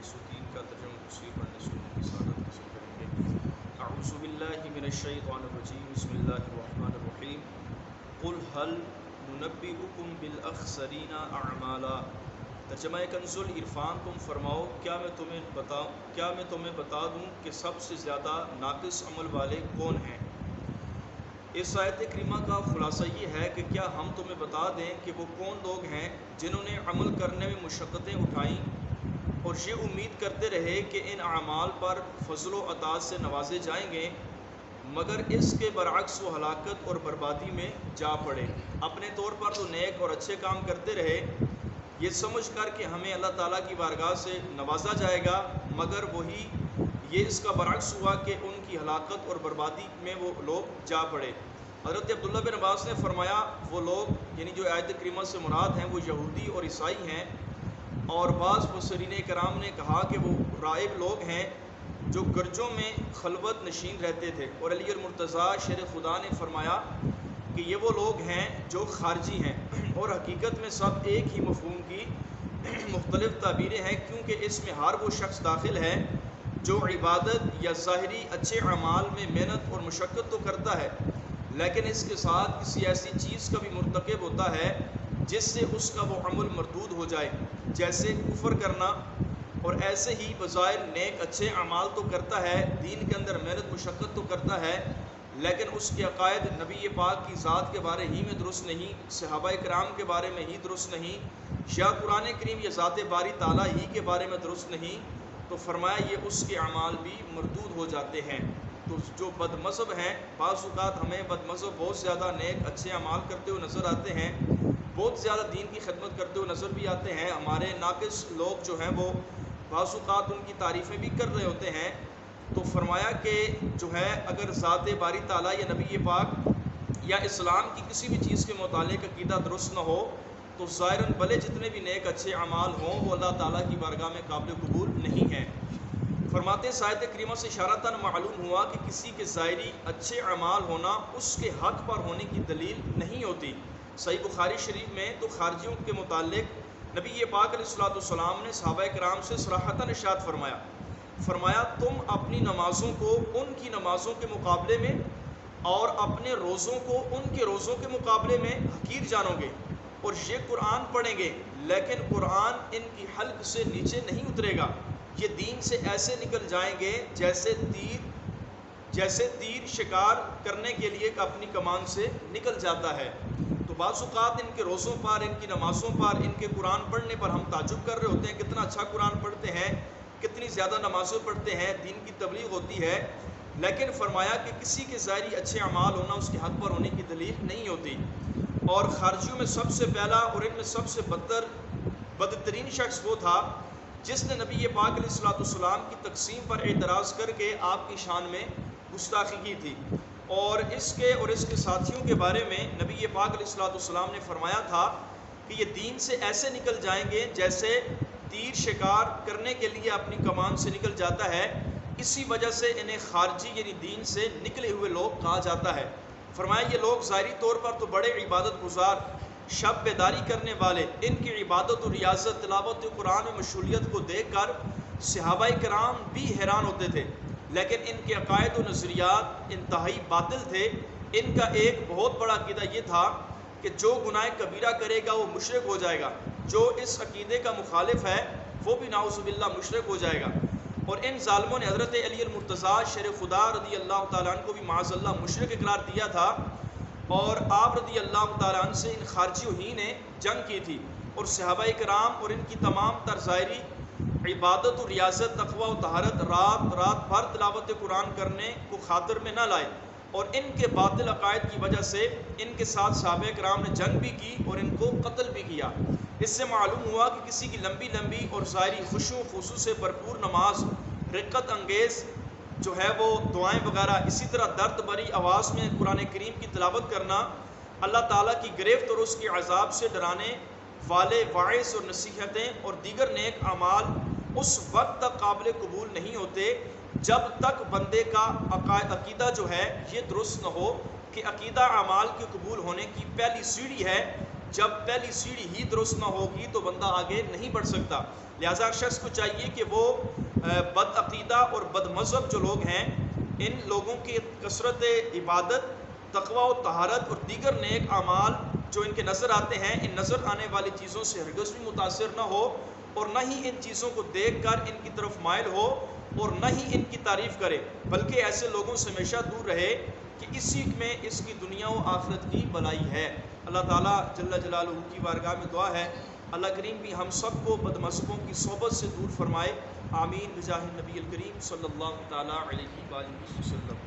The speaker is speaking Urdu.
103 کا ترجمہ تفسیر پڑھنے سننے کی سعادت حاصل کریں گے۔ اعوذ باللہ من الشیطان الرجیم، بسم اللہ الرحمن الرحیم۔ قل هل ننبئکم بالاخسرین اعمالا، ترجمہ کنز العرفان، تم فرماؤ کیا میں تمہیں بتا دوں کہ سب سے زیادہ ناقص عمل والے کون ہیں۔ اس آیت کریمہ کا خلاصہ یہ ہے کہ کیا ہم تمہیں بتا دیں کہ وہ کون لوگ ہیں جنہوں نے عمل کرنے میں مشقتیں اٹھائیں اور یہ امید کرتے رہے کہ ان اعمال پر فضل و عطا سے نوازے جائیں گے، مگر اس کے برعکس وہ ہلاکت اور بربادی میں جا پڑے۔ اپنے طور پر تو نیک اور اچھے کام کرتے رہے، یہ سمجھ کر کہ ہمیں اللہ تعالیٰ کی بارگاہ سے نوازا جائے گا، مگر وہی یہ اس کا برعکس ہوا کہ ان کی ہلاکت اور بربادی میں وہ لوگ جا پڑے۔ حضرت عبداللہ بن عباس نے فرمایا وہ لوگ یعنی جو آیت کریمہ سے مراد ہیں وہ یہودی اور عیسائی ہیں، اور بعض مفسرین کرام نے کہا کہ وہ راہب لوگ ہیں جو گرجوں میں خلوت نشین رہتے تھے، اور علی المرتضیٰ شیر خدا نے فرمایا کہ یہ وہ لوگ ہیں جو خارجی ہیں، اور حقیقت میں سب ایک ہی مفہوم کی مختلف تعبیریں ہیں، کیونکہ اس میں ہر وہ شخص داخل ہے جو عبادت یا ظاہری اچھے اعمال میں محنت اور مشقت تو کرتا ہے، لیکن اس کے ساتھ کسی ایسی چیز کا بھی مرتکب ہوتا ہے جس سے اس کا وہ عمل مردود ہو جائے، جیسے کفر کرنا، اور ایسے ہی بظاہر نیک اچھے اعمال تو کرتا ہے، دین کے اندر محنت مشقت تو کرتا ہے، لیکن اس کے عقائد نبی پاک کی ذات کے بارے ہی میں درست نہیں، صحابہ کرام کے بارے میں ہی درست نہیں، یا قرآن کریم یا ذات باری تعالیٰ ہی کے بارے میں درست نہیں، تو فرمایا یہ اس کے اعمال بھی مردود ہو جاتے ہیں۔ تو جو بد مذہب ہیں، بعض اوقات ہمیں بد مذہب بہت زیادہ نیک اچھے اعمال کرتے ہوئے نظر آتے ہیں، بہت زیادہ دین کی خدمت کرتے ہوئے نظر بھی آتے ہیں، ہمارے ناقص لوگ جو ہیں وہ بعض اوقات ان کی تعریفیں بھی کر رہے ہوتے ہیں، تو فرمایا کہ جو ہے اگر ذات باری تعالیٰ یا نبی پاک یا اسلام کی کسی بھی چیز کے متعلق عقیدہ درست نہ ہو تو ظاہراً بھلے جتنے بھی نیک اچھے اعمال ہوں وہ اللہ تعالیٰ کی بارگاہ میں قابل قبول نہیں ہیں۔ فرماتے ہیں آیت کریمہ سے اشارتاً معلوم ہوا کہ کسی کے ظاہری اچھے اعمال ہونا اس کے حق پر ہونے کی دلیل نہیں ہوتی۔ صحیح بخاری شریف میں تو خارجیوں کے متعلق نبی پاک علیہ الصلوۃ والسلام نے صحابہ کرام سے صراحتاً ارشاد فرمایا تم اپنی نمازوں کو ان کی نمازوں کے مقابلے میں اور اپنے روزوں کو ان کے روزوں کے مقابلے میں حقیر جانو گے، اور یہ قرآن پڑھیں گے لیکن قرآن ان کی حلق سے نیچے نہیں اترے گا، یہ دین سے ایسے نکل جائیں گے جیسے تیر شکار کرنے کے لیے اپنی کمان سے نکل جاتا ہے۔ تو بعض اوقات ان کے روزوں پر، ان کی نمازوں پر، ان کے قرآن پڑھنے پر ہم تعجب کر رہے ہوتے ہیں، کتنا اچھا قرآن پڑھتے ہیں، کتنی زیادہ نمازیں پڑھتے ہیں، دین کی تبلیغ ہوتی ہے، لیکن فرمایا کہ کسی کے ظاہری اچھے اعمال ہونا اس کے حق پر ہونے کی دلیل نہیں ہوتی۔ اور خارجیوں میں سب سے پہلا اور ان میں سب سے بدترین شخص وہ تھا جس نے نبی پاک علیہ الصلوۃ والسلام کی تقسیم پر اعتراض کر کے آپ کی شان میں گستاخی کی تھی، اور اس کے ساتھیوں کے بارے میں نبی پاک علیہ الصلوۃ والسلام نے فرمایا تھا کہ یہ دین سے ایسے نکل جائیں گے جیسے تیر شکار کرنے کے لیے اپنی کمان سے نکل جاتا ہے، اسی وجہ سے انہیں خارجی یعنی دین سے نکلے ہوئے لوگ کہا جاتا ہے۔ فرمایا یہ لوگ ظاہری طور پر تو بڑے عبادت گزار، شب بیداری کرنے والے، ان کی عبادت و ریاضت تلاوت قرآن میں مشغولیت کو دیکھ کر صحابہ کرام بھی حیران ہوتے تھے، لیکن ان کے عقائد و نظریات انتہائی باطل تھے۔ ان کا ایک بہت بڑا عقیدہ یہ تھا کہ جو گناہ کبیرہ کرے گا وہ مشرک ہو جائے گا، جو اس عقیدے کا مخالف ہے وہ بھی نعوذ باللہ مشرک ہو جائے گا، اور ان ظالموں نے حضرت علی المرتضیٰ شیر خدا رضی اللہ تعالیٰ عنہ کو بھی معاذ اللہ مشرک اقرار دیا تھا، اور آپ رضی اللہ تعالیٰ عنہ سے ان خارجیوں ہی نے جنگ کی تھی، اور صحابہ کرام اور ان کی تمام تر ظاہری عبادت و ریاضت، تقوی و طہارت رات بھر تلاوت قرآن کرنے کو خاطر میں نہ لائے، اور ان کے باطل عقائد کی وجہ سے ان کے ساتھ صحابہ کرام نے جنگ بھی کی اور ان کو قتل بھی کیا۔ اس سے معلوم ہوا کہ کسی کی لمبی اور ظاہری خشوع و خضوع سے بھرپور نماز، رقت انگیز جو ہے وہ دعائیں وغیرہ، اسی طرح درد بری آواز میں قرآن کریم کی تلاوت کرنا، اللہ تعالیٰ کی گرفت اور اس کے عذاب سے ڈرانے والے واعظ اور نصیحتیں اور دیگر نیک اعمال اس وقت تک قابل قبول نہیں ہوتے جب تک بندے کا عقیدہ جو ہے یہ درست نہ ہو، کہ عقیدہ اعمال کے قبول ہونے کی پہلی سیڑھی ہے، جب پہلی سیڑھی ہی درست نہ ہوگی تو بندہ آگے نہیں بڑھ سکتا. لہٰذا شخص کو چاہیے کہ وہ بد عقیدہ اور بد مذہب جو لوگ ہیں ان لوگوں کی کثرت عبادت، تقوی و طہارت اور دیگر نیک اعمال جو ان کے نظر آتے ہیں، ان نظر آنے والی چیزوں سے ہرگز بھی متاثر نہ ہو، اور نہ ہی ان چیزوں کو دیکھ کر ان کی طرف مائل ہو اور نہ ہی ان کی تعریف کرے، بلکہ ایسے لوگوں سے ہمیشہ دور رہے کہ اسی میں اس کی دنیا و آخرت کی بھلائی ہے. اللہ تعالیٰ جل جلالہ کی بارگاہ میں دعا ہے اللہ کریم بھی ہم سب کو بد مذہبوں کی صحبت سے دور فرمائے. آمین بجاہ النبی الکریم صلی اللہ تعالیٰ علیہ وآلہ وسلم.